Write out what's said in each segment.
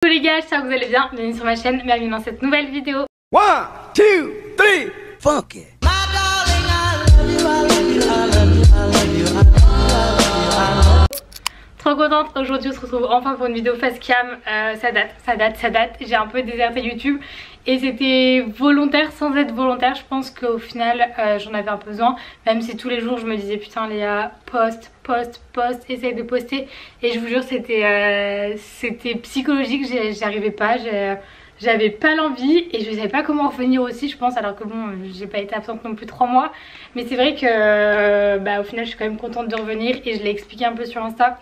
Coucou les gars, j'espère que vous allez bien, bienvenue sur ma chaîne, bienvenue dans cette nouvelle vidéo. 1, 2, 3, funk it. Trop contente, aujourd'hui on se retrouve enfin pour une vidéo face cam. Ça date, j'ai un peu déserté YouTube et c'était volontaire sans être volontaire. Je pense qu'au final j'en avais un peu besoin, même si tous les jours je me disais putain Léa, poste, essaye de poster, et je vous jure c'était psychologique, j'y arrivais pas, j'avais pas l'envie et je savais pas comment revenir aussi, je pense, alors que bon, j'ai pas été absente non plus 3 mois, mais c'est vrai que au final je suis quand même contente de revenir et je l'ai expliqué un peu sur Insta.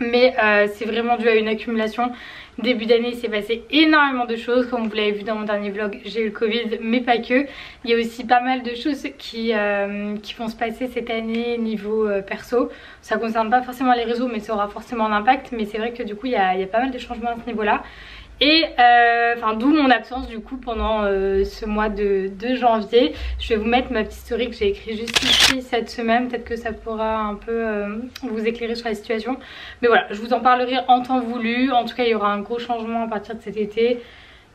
Mais c'est vraiment dû à une accumulation. Début d'année il s'est passé énormément de choses, comme vous l'avez vu dans mon dernier vlog, j'ai eu le Covid, mais pas que. Il y a aussi pas mal de choses qui vont se passer cette année niveau perso. Ça concerne pas forcément les réseaux, mais ça aura forcément un impact. Mais c'est vrai que du coup il y a pas mal de changements à ce niveau là. Et d'où mon absence du coup pendant ce mois de janvier. Je vais vous mettre ma petite story que j'ai écrite juste ici cette semaine, peut-être que ça pourra un peu vous éclairer sur la situation. Mais voilà, je vous en parlerai en temps voulu. En tout cas il y aura un gros changement à partir de cet été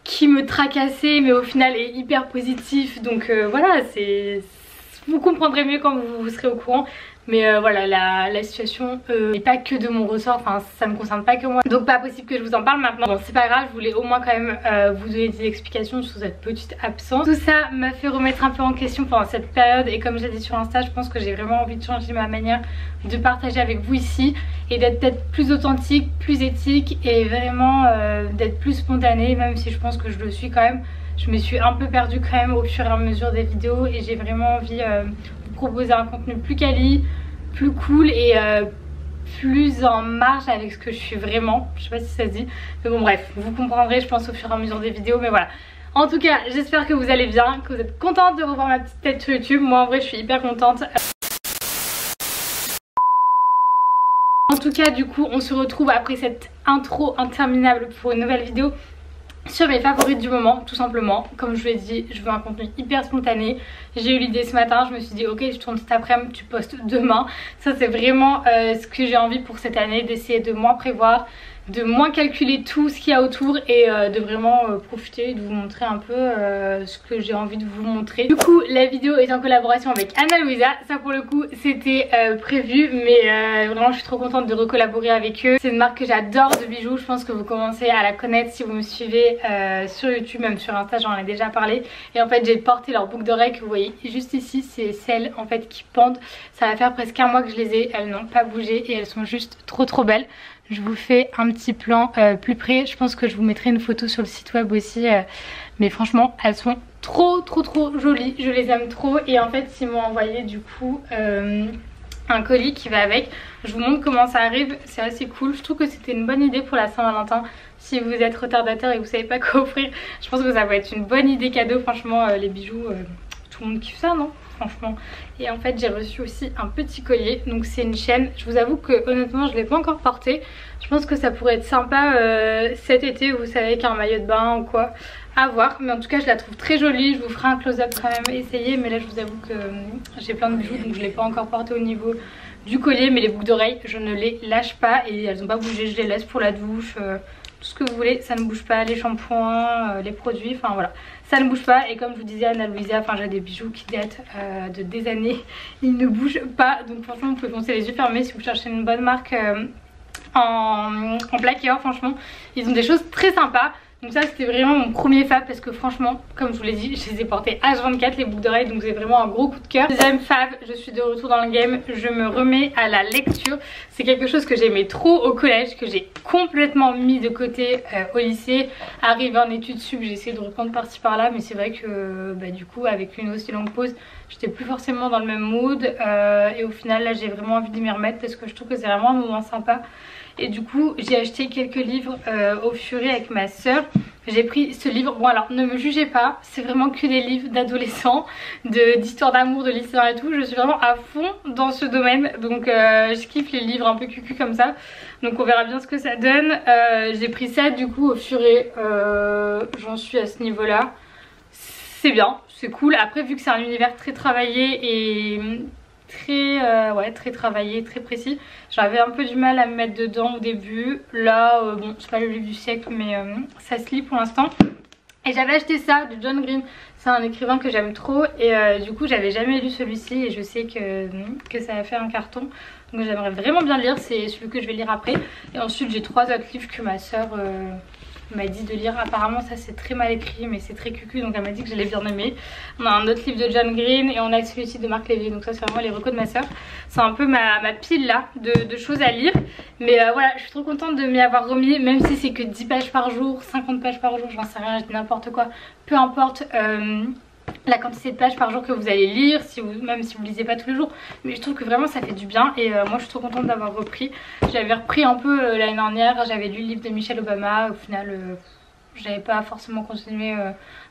qui me tracassait, mais au final est hyper positif. Donc voilà, vous comprendrez mieux quand vous serez au courant. Mais voilà, la situation n'est pas que de mon ressort, enfin ça me concerne pas que moi, donc pas possible que je vous en parle maintenant. Bon, c'est pas grave, je voulais au moins quand même vous donner des explications sur cette petite absence. Tout ça m'a fait remettre un peu en question pendant cette période, et comme j'ai dit sur Insta, je pense que j'ai vraiment envie de changer ma manière de partager avec vous ici et d'être peut-être plus authentique, plus éthique et vraiment d'être plus spontanée, même si je pense que je le suis quand même. Je me suis un peu perdue quand même au fur et à mesure des vidéos et j'ai vraiment envie de vous proposer un contenu plus quali, plus cool et plus en marge avec ce que je suis vraiment. Je sais pas si ça se dit, mais bon bref, vous comprendrez je pense au fur et à mesure des vidéos. Mais voilà, en tout cas j'espère que vous allez bien, que vous êtes contente de revoir ma petite tête sur YouTube. Moi en vrai je suis hyper contente. En tout cas du coup on se retrouve après cette intro interminable pour une nouvelle vidéo sur mes favorites du moment, tout simplement. Comme je vous l'ai dit, je veux un contenu hyper spontané. J'ai eu l'idée ce matin, je me suis dit ok, je tourne cet après-midi, tu postes demain. Ça c'est vraiment ce que j'ai envie pour cette année, d'essayer de moins prévoir, de moins calculer tout ce qu'il y a autour et de vraiment profiter, de vous montrer un peu ce que j'ai envie de vous montrer. Du coup la vidéo est en collaboration avec Ana Luisa, ça pour le coup c'était prévu, mais vraiment je suis trop contente de recollaborer avec eux. C'est une marque que j'adore de bijoux, je pense que vous commencez à la connaître si vous me suivez sur YouTube, même sur Insta j'en ai déjà parlé. Et en fait j'ai porté leur boucle d'oreilles que vous voyez juste ici, c'est celles en fait qui pendent. Ça va faire presque un mois que je les ai, elles n'ont pas bougé et elles sont juste trop belles. Je vous fais un petit plan plus près, je pense que je vous mettrai une photo sur le site web aussi, mais franchement elles sont trop jolies, je les aime trop. Et en fait ils m'ont envoyé du coup un colis qui va avec. Je vous montre comment ça arrive, c'est assez cool. Je trouve que c'était une bonne idée pour la Saint-Valentin. Si vous êtes retardataire et que vous savez pas quoi offrir, je pense que ça va être une bonne idée cadeau. Franchement les bijoux, tout le monde kiffe ça, non? Franchement. Et en fait j'ai reçu aussi un petit collier, donc c'est une chaîne. Je vous avoue que honnêtement je l'ai pas encore porté. Je pense que ça pourrait être sympa cet été, vous savez, avec un maillot de bain ou quoi, à voir. Mais en tout cas je la trouve très jolie, je vous ferai un close-up quand même, essayer. Mais là je vous avoue que j'ai plein de bijoux, donc je l'ai pas encore porté au niveau du collier. Mais les boucles d'oreilles je ne les lâche pas et elles ont pas bougé, je les laisse pour la douche, tout ce que vous voulez, ça ne bouge pas. Les shampoings, les produits, enfin voilà, ça ne bouge pas. Et comme je vous disais, Ana Luisa, enfin j'ai des bijoux qui datent de des années, ils ne bougent pas. Donc franchement vous pouvez foncer les yeux fermés si vous cherchez une bonne marque en plaqueur. Franchement ils ont des choses très sympas. Donc ça c'était vraiment mon premier fave, parce que franchement comme je vous l'ai dit je les ai portés H24 les boucles d'oreilles, donc c'est vraiment un gros coup de cœur. Deuxième fave, je suis de retour dans le game, je me remets à la lecture. C'est quelque chose que j'aimais trop au collège, que j'ai complètement mis de côté au lycée. Arrivé en études sup j'ai essayé de reprendre par-ci par-là, mais c'est vrai que du coup avec une aussi longue pause j'étais plus forcément dans le même mood et au final là j'ai vraiment envie de m'y remettre parce que je trouve que c'est vraiment un moment sympa. Et du coup j'ai acheté quelques livres au Furet avec ma soeur. J'ai pris ce livre, bon alors ne me jugez pas, c'est vraiment que des livres d'adolescents, d'histoire d'amour, de lycéens et tout. Je suis vraiment à fond dans ce domaine, donc je kiffe les livres un peu cucu comme ça. Donc on verra bien ce que ça donne. J'ai pris ça du coup au Furet, j'en suis à ce niveau là. C'est bien, c'est cool. Après vu que c'est un univers très travaillé et ouais, très travaillé, très précis. J'avais un peu du mal à me mettre dedans au début. Là, bon, c'est pas le livre du siècle, mais ça se lit pour l'instant. Et j'avais acheté ça de John Green, c'est un écrivain que j'aime trop et du coup j'avais jamais lu celui-ci et je sais que ça a fait un carton. Donc j'aimerais vraiment bien le lire, c'est celui que je vais lire après. Et ensuite j'ai 3 autres livres que ma soeur m'a dit de lire. Apparemment ça c'est très mal écrit mais c'est très cucu, donc elle m'a dit que j'allais bien aimer. On a un autre livre de John Green et on a celui-ci de Marc Lévy, donc ça c'est vraiment les recos de ma soeur. C'est un peu ma pile là de choses à lire. Mais voilà, je suis trop contente de m'y avoir remis, même si c'est que 10 pages par jour, 50 pages par jour, j'en sais rien, je dis n'importe quoi. Peu importe la quantité de pages par jour que vous allez lire, même si vous lisez pas tous les jours, mais je trouve que vraiment ça fait du bien et moi je suis trop contente d'avoir repris. J'avais repris un peu l'année dernière, j'avais lu le livre de Michelle Obama, au final j'avais pas forcément continué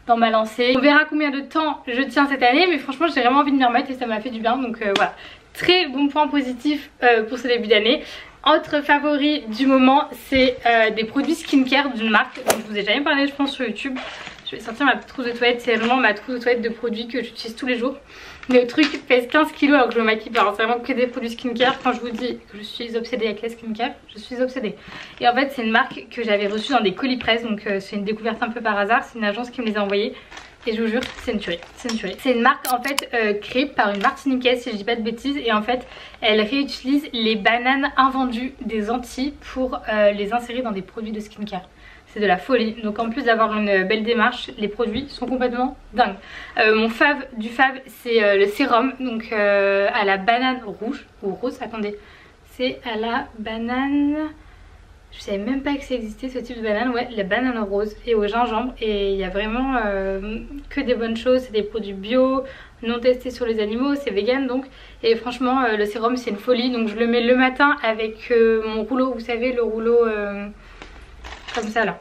dans ma lancée. On verra combien de temps je tiens cette année, mais franchement j'ai vraiment envie de m'y remettre et ça m'a fait du bien, donc voilà. Très bon point positif pour ce début d'année. Autre favori du moment, c'est des produits skincare d'une marque dont je vous ai jamais parlé je pense sur YouTube. Je vais sortir ma petite trousse de toilette, c'est vraiment ma trousse de toilette de produits que j'utilise tous les jours. Le truc pèse 15 kg alors que je me maquille pas, c'est vraiment que des produits skincare. Quand je vous dis que je suis obsédée avec la skincare, je suis obsédée. Et en fait c'est une marque que j'avais reçue dans des colis presse, donc c'est une découverte un peu par hasard, c'est une agence qui me les a envoyés. Et je vous jure, c'est une tuerie, c'est une tuerie. C'est une marque en fait créée par une Martiniquaise si je dis pas de bêtises. Et en fait elle réutilise les bananes invendues des Antilles pour les insérer dans des produits de skincare. C'est de la folie. Donc en plus d'avoir une belle démarche, les produits sont complètement dingues. Mon fave du fave c'est le sérum, donc à la banane rouge ou rose, attendez. C'est à la banane... Je savais même pas que ça existait ce type de banane, ouais, la banane rose et au gingembre. Et il y a vraiment que des bonnes choses, c'est des produits bio, non testés sur les animaux, c'est vegan donc. Et franchement le sérum c'est une folie, donc je le mets le matin avec mon rouleau, vous savez le rouleau comme ça là.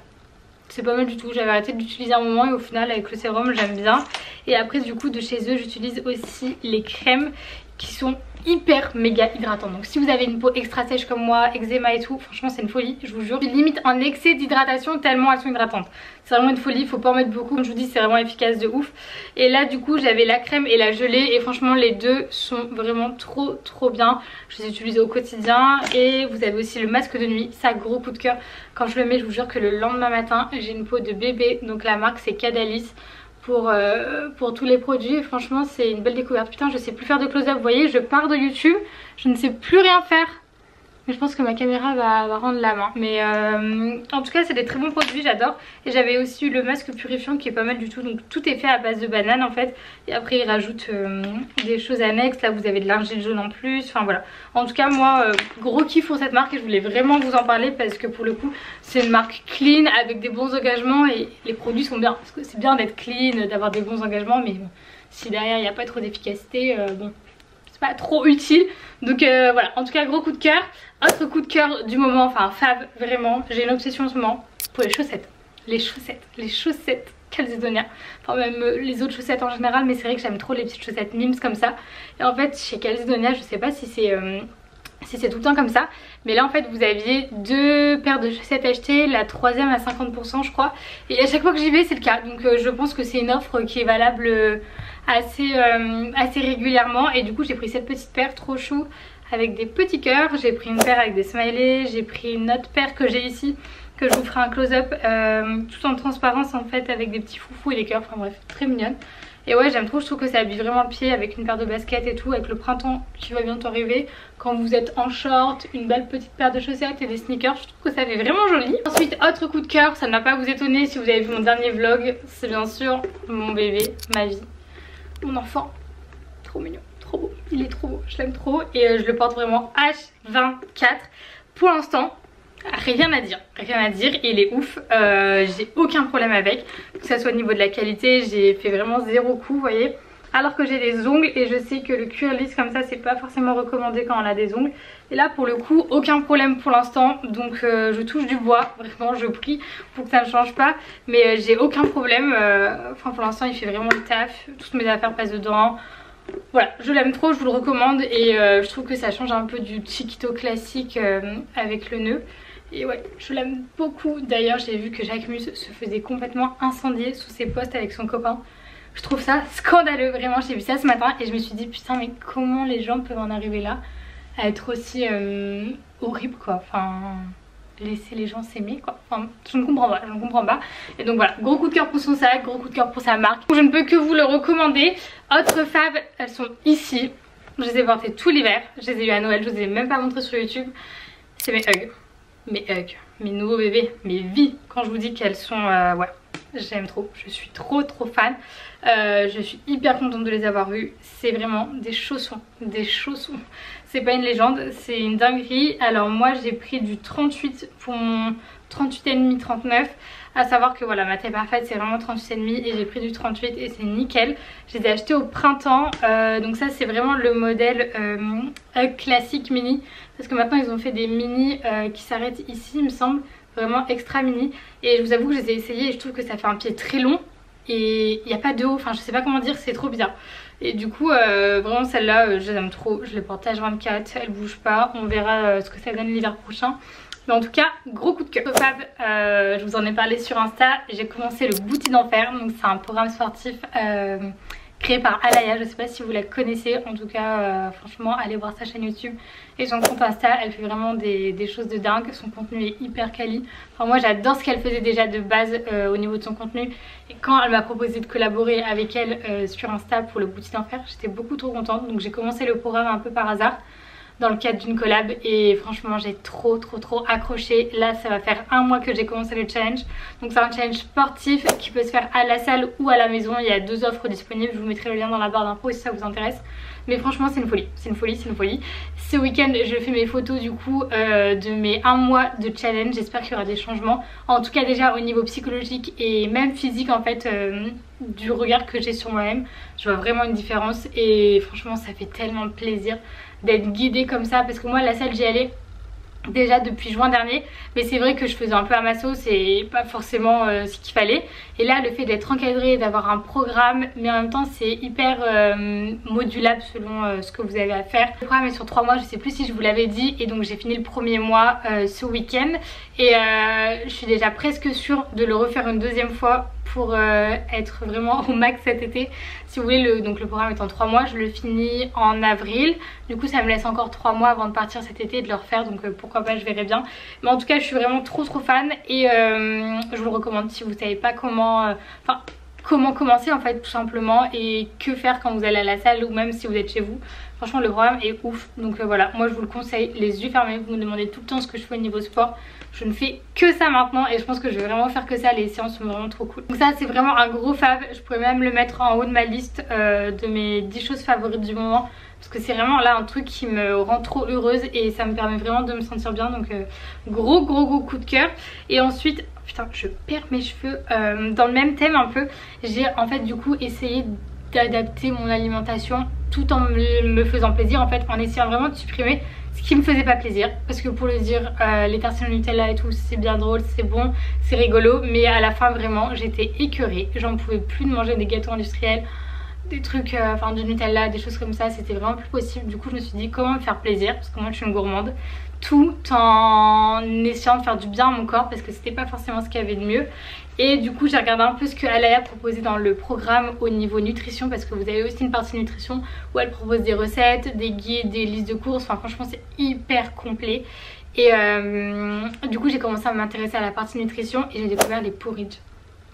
C'est pas mal du tout, j'avais arrêté de l'utiliser un moment et au final avec le sérum j'aime bien. Et après du coup de chez eux j'utilise aussi les crèmes qui sont hyper méga hydratantes. Donc si vous avez une peau extra sèche comme moi, eczéma et tout, franchement c'est une folie, je vous jure. Limite en excès d'hydratation tellement elles sont hydratantes. C'est vraiment une folie, il faut pas en mettre beaucoup, comme je vous dis c'est vraiment efficace de ouf. Et là du coup j'avais la crème et la gelée et franchement les deux sont vraiment trop bien. Je les utilise au quotidien. Et vous avez aussi le masque de nuit, ça gros coup de cœur. Quand je le mets je vous jure que le lendemain matin j'ai une peau de bébé. Donc la marque c'est Cadalis pour tous les produits et franchement c'est une belle découverte. Putain je sais plus faire de close-up, vous voyez je pars de YouTube, je ne sais plus rien faire. Mais je pense que ma caméra va rendre la main. Mais en tout cas c'est des très bons produits, j'adore. Et j'avais aussi eu le masque purifiant qui est pas mal du tout. Donc tout est fait à base de banane en fait. Et après ils rajoutent des choses annexes. Là vous avez de l'argile jaune en plus. Enfin voilà. En tout cas moi gros kiff pour cette marque. Et je voulais vraiment vous en parler parce que pour le coup c'est une marque clean avec des bons engagements. Et les produits sont bien. Parce que c'est bien d'être clean, d'avoir des bons engagements. Mais bon, si derrière il n'y a pas trop d'efficacité, bon... c'est pas trop utile. Donc voilà, en tout cas gros coup de cœur. Autre coup de cœur du moment, enfin fave vraiment, j'ai une obsession en ce moment pour les chaussettes. Les chaussettes Calzedonia. Enfin même les autres chaussettes en général, mais c'est vrai que j'aime trop les petites chaussettes Mims comme ça. Et en fait chez Calzedonia, je sais pas si c'est tout le temps comme ça, mais là en fait vous aviez 2 paires de chaussettes achetées, la troisième à 50% je crois. Et à chaque fois que j'y vais c'est le cas, donc je pense que c'est une offre qui est valable assez régulièrement. Et du coup j'ai pris cette petite paire trop chou avec des petits cœurs, j'ai pris une paire avec des smileys, j'ai pris une autre paire que j'ai ici que je vous ferai un close-up tout en transparence en fait avec des petits foufous et des cœurs, enfin bref très mignonne. Et ouais j'aime trop, je trouve que ça habille vraiment le pied avec une paire de baskets et tout, avec le printemps qui va bientôt arriver. Quand vous êtes en short, une belle petite paire de chaussettes et des sneakers, je trouve que ça fait vraiment joli. Ensuite autre coup de cœur, ça ne va pas vous étonner si vous avez vu mon dernier vlog, c'est bien sûr mon bébé, ma vie, mon enfant, trop mignon, trop beau, il est trop beau, je l'aime trop. Et je le porte vraiment H24 pour l'instant. Rien à dire, il est ouf, j'ai aucun problème avec, que ça soit au niveau de la qualité, j'ai fait vraiment 0 coup, vous voyez. Alors que j'ai des ongles et je sais que le cuir lisse comme ça c'est pas forcément recommandé quand on a des ongles. Et là pour le coup aucun problème pour l'instant, donc je touche du bois, vraiment je prie pour que ça ne change pas. Mais j'ai aucun problème, enfin pour l'instant il fait vraiment le taf, toutes mes affaires passent dedans. Voilà, je l'aime trop, je vous le recommande et je trouve que ça change un peu du chiquito classique avec le nœud. Et ouais, je l'aime beaucoup. D'ailleurs j'ai vu que Jacquemus se faisait complètement incendier sous ses posts avec son copain. Je trouve ça scandaleux, vraiment. J'ai vu ça ce matin et je me suis dit putain mais comment les gens peuvent en arriver là à être aussi horrible quoi. Enfin, laisser les gens s'aimer quoi. Enfin, je ne comprends pas, je ne comprends pas. Et donc voilà, gros coup de cœur pour son sac, gros coup de cœur pour sa marque. Je ne peux que vous le recommander. Autres fab, elles sont ici. Je les ai portées tout l'hiver. Je les ai eu à Noël, je vous ai même pas montré sur YouTube. C'est mes Hugs. Mes Hugs, mes nouveaux bébés, mes vies. Quand je vous dis qu'elles sont... ouais, j'aime trop. Je suis trop fan. Je suis hyper contente de les avoir eues. C'est vraiment des chaussons. Des chaussons. C'est pas une légende, c'est une dinguerie. Alors moi j'ai pris du 38 pour mon 38,5, 39. À savoir que voilà, ma taille parfaite c'est vraiment 38,5 et j'ai pris du 38 et c'est nickel. Je les ai achetés au printemps. Donc ça c'est vraiment le modèle Hug classique mini. Parce que maintenant ils ont fait des mini qui s'arrêtent ici il me semble. Vraiment extra mini. Et je vous avoue que je les ai essayés et je trouve que ça fait un pied très long. Et il n'y a pas de haut, enfin je sais pas comment dire, c'est trop bizarre. Et du coup vraiment celle-là je les aime trop. Je les porte H24, elles bougent pas. On verra ce que ça donne l'hiver prochain. Mais en tout cas gros coup de cœur. Fab, je vous en ai parlé sur Insta. J'ai commencé le Booty d'Enfer. Donc c'est un programme sportif créé par Alaya, je sais pas si vous la connaissez. En tout cas franchement allez voir sa chaîne YouTube et son compte Insta. Elle fait vraiment des choses de dingue. Son contenu est hyper quali. Enfin moi j'adore ce qu'elle faisait déjà de base au niveau de son contenu. Et quand elle m'a proposé de collaborer avec elle sur Insta pour le Booty d'Enfer, j'étais beaucoup trop contente. Donc j'ai commencé le programme un peu par hasard dans le cadre d'une collab et franchement j'ai trop accroché. Là ça va faire un mois que j'ai commencé le challenge. Donc c'est un challenge sportif qui peut se faire à la salle ou à la maison. Il y a 2 offres disponibles, je vous mettrai le lien dans la barre d'infos si ça vous intéresse. Mais franchement c'est une folie, c'est une folie, c'est une folie. Ce week-end je fais mes photos du coup de mes 1 mois de challenge. J'espère qu'il y aura des changements. En tout cas déjà au niveau psychologique et même physique en fait du regard que j'ai sur moi-même. Je vois vraiment une différence et franchement ça fait tellement plaisir d'être guidée comme ça. Parce que moi la salle j'y allais déjà depuis juin dernier, mais c'est vrai que je faisais un peu à ma sauce et pas forcément ce qu'il fallait. Et là le fait d'être encadré, d'avoir un programme, mais en même temps c'est hyper modulable selon ce que vous avez à faire. Le programme est sur 3 mois, je sais plus si je vous l'avais dit, et donc j'ai fini le premier mois ce week-end et je suis déjà presque sûre de le refaire une deuxième fois pour être vraiment au max cet été. Si vous voulez, donc le programme est en 3 mois, je le finis en avril. Du coup ça me laisse encore 3 mois avant de partir cet été et de le refaire, donc pourquoi pas, je verrai bien. Mais en tout cas je suis vraiment trop fan et je vous le recommande si vous savez pas comment... comment commencer en fait tout simplement et que faire quand vous allez à la salle ou même si vous êtes chez vous. Franchement le programme est ouf, donc voilà, moi je vous le conseille, les yeux fermés. Vous me demandez tout le temps ce que je fais au niveau sport. Je ne fais que ça maintenant et je pense que je vais vraiment faire que ça. Les séances sont vraiment trop cool. Donc ça c'est vraiment un gros fave. Je pourrais même le mettre en haut de ma liste de mes 10 choses favorites du moment. Parce que c'est vraiment là un truc qui me rend trop heureuse et ça me permet vraiment de me sentir bien. Donc gros coup de cœur. Et ensuite, putain je perds mes cheveux. Dans le même thème un peu, j'ai en fait du coup essayé d'adapter mon alimentation tout en me faisant plaisir, en fait en essayant vraiment de supprimer ce qui me faisait pas plaisir. Parce que pour le dire, les tartines au Nutella et tout c'est bien drôle, c'est bon, c'est rigolo, mais à la fin vraiment j'étais écœurée. J'en pouvais plus de manger des gâteaux industriels, des trucs, enfin du Nutella, des choses comme ça, c'était vraiment plus possible. Du coup je me suis dit comment me faire plaisir, parce que moi je suis une gourmande, tout en essayant de faire du bien à mon corps parce que c'était pas forcément ce qu'il y avait de mieux. Et du coup j'ai regardé un peu ce que Alaya proposait dans le programme au niveau nutrition, parce que vous avez aussi une partie nutrition où elle propose des recettes, des guides, des listes de courses. Enfin franchement c'est hyper complet. Et du coup j'ai commencé à m'intéresser à la partie nutrition et j'ai découvert les porridge.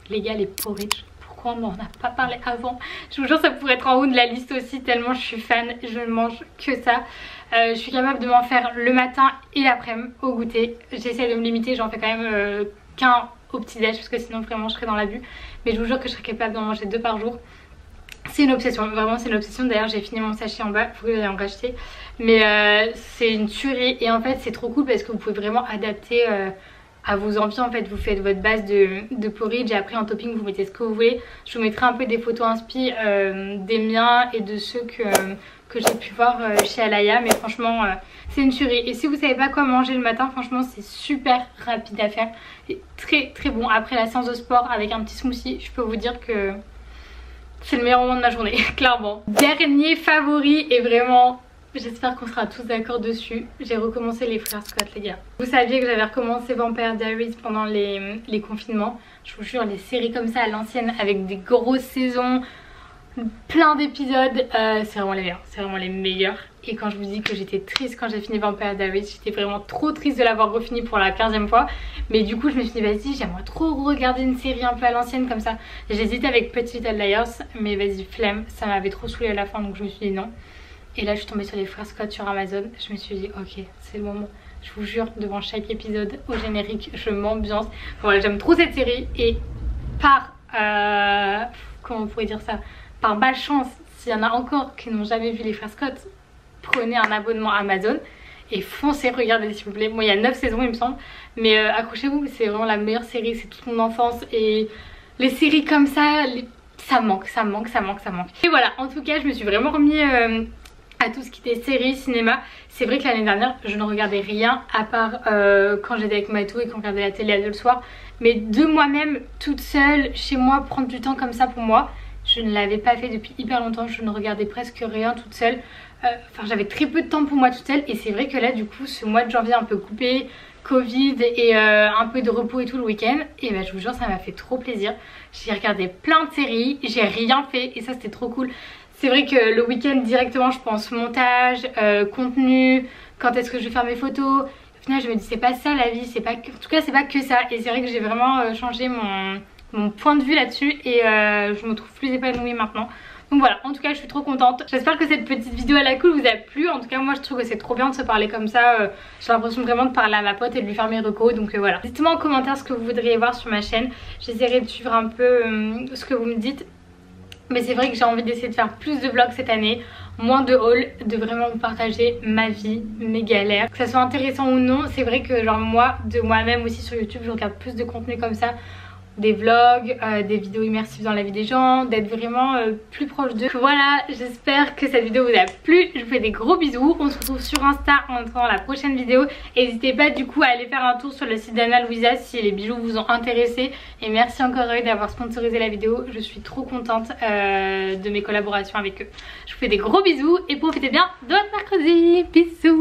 Les gars, les porridge, pourquoi on n'en a pas parlé avant? Je vous jure ça pourrait être en haut de la liste aussi tellement je suis fan, je ne mange que ça. Je suis capable de m'en faire le matin et l'après-midi au goûter. J'essaie de me limiter, j'en fais quand même qu'un au petit-déj parce que sinon vraiment je serais dans l'abus. Mais je vous jure que je serais capable d'en manger 2 par jour. C'est une obsession, vraiment c'est une obsession. D'ailleurs j'ai fini mon sachet en bas, il faut que j'aille en racheter. Mais c'est une tuerie et en fait c'est trop cool parce que vous pouvez vraiment adapter à vos envies. En fait vous faites votre base de porridge et après en topping vous mettez ce que vous voulez. Je vous mettrai un peu des photos inspi des miens et de ceux que j'ai pu voir chez Alaya. Mais franchement c'est une tuerie. Et si vous savez pas quoi manger le matin, franchement c'est super rapide à faire et très bon. Après la séance de sport avec un petit smoothie, je peux vous dire que c'est le meilleur moment de ma journée clairement. Dernier favori et vraiment j'espère qu'on sera tous d'accord dessus, j'ai recommencé les frères Scott les gars. Vous saviez que j'avais recommencé Vampire Diaries pendant les confinements. Je vous jure, les séries comme ça à l'ancienne avec des grosses saisons, plein d'épisodes, c'est vraiment les meilleurs, c'est vraiment les meilleurs. Et quand je vous dis que j'étais triste quand j'ai fini Vampire Diaries, j'étais vraiment trop triste de l'avoir refini pour la 15e fois. Mais du coup je me suis dit vas-y, j'aimerais trop regarder une série un peu à l'ancienne comme ça. J'hésitais avec Pretty Little Liars, mais vas-y flemme, ça m'avait trop saoulé à la fin donc je me suis dit non. Et là je suis tombée sur les frères Scott sur Amazon, je me suis dit ok c'est le moment. Je vous jure, devant chaque épisode au générique, je m'ambiance. Voilà, j'aime trop cette série et par, comment on pourrait dire ça, par malchance, s'il y en a encore qui n'ont jamais vu les frères Scott, prenez un abonnement Amazon et foncez, regardez s'il vous plaît. Moi il y a 9 saisons il me semble, mais accrochez-vous, c'est vraiment la meilleure série, c'est toute mon enfance et les séries comme ça, ça manque. Et voilà, en tout cas je me suis vraiment remis à tout ce qui était série, cinéma. C'est vrai que l'année dernière je ne regardais rien à part quand j'étais avec Matou et qu'on regardait la télé le soir, mais de moi-même toute seule chez moi prendre du temps comme ça pour moi, je ne l'avais pas fait depuis hyper longtemps. Je ne regardais presque rien toute seule, enfin j'avais très peu de temps pour moi toute seule. Et c'est vrai que là du coup ce mois de janvier un peu coupé, Covid et un peu de repos et tout le week-end, et bah je vous jure ça m'a fait trop plaisir. J'ai regardé plein de séries, j'ai rien fait et ça c'était trop cool. C'est vrai que le week-end directement je pense montage, contenu, quand est-ce que je vais faire mes photos. Au final je me dis c'est pas ça la vie, c'est pas que... en tout cas c'est pas que ça. Et c'est vrai que j'ai vraiment changé mon point de vue là-dessus et je me trouve plus épanouie maintenant. Donc voilà, en tout cas je suis trop contente. J'espère que cette petite vidéo à la cool vous a plu. En tout cas moi je trouve que c'est trop bien de se parler comme ça. J'ai l'impression vraiment de parler à ma pote et de lui faire mes recos. Donc voilà, dites-moi en commentaire ce que vous voudriez voir sur ma chaîne. J'essaierai de suivre un peu ce que vous me dites. Mais c'est vrai que j'ai envie d'essayer de faire plus de vlogs cette année, moins de hauls, de vraiment vous partager ma vie, mes galères. Que ça soit intéressant ou non, c'est vrai que genre moi, de moi-même aussi sur YouTube, je regarde plus de contenu comme ça. Des vlogs, des vidéos immersives dans la vie des gens, d'être vraiment plus proche d'eux. Voilà, j'espère que cette vidéo vous a plu. Je vous fais des gros bisous. On se retrouve sur Insta en attendant la prochaine vidéo. N'hésitez pas du coup à aller faire un tour sur le site d'Anna Louisa si les bijoux vous ont intéressé. Et merci encore à eux d'avoir sponsorisé la vidéo. Je suis trop contente de mes collaborations avec eux. Je vous fais des gros bisous et profitez bien de votre mercredi. Bisous.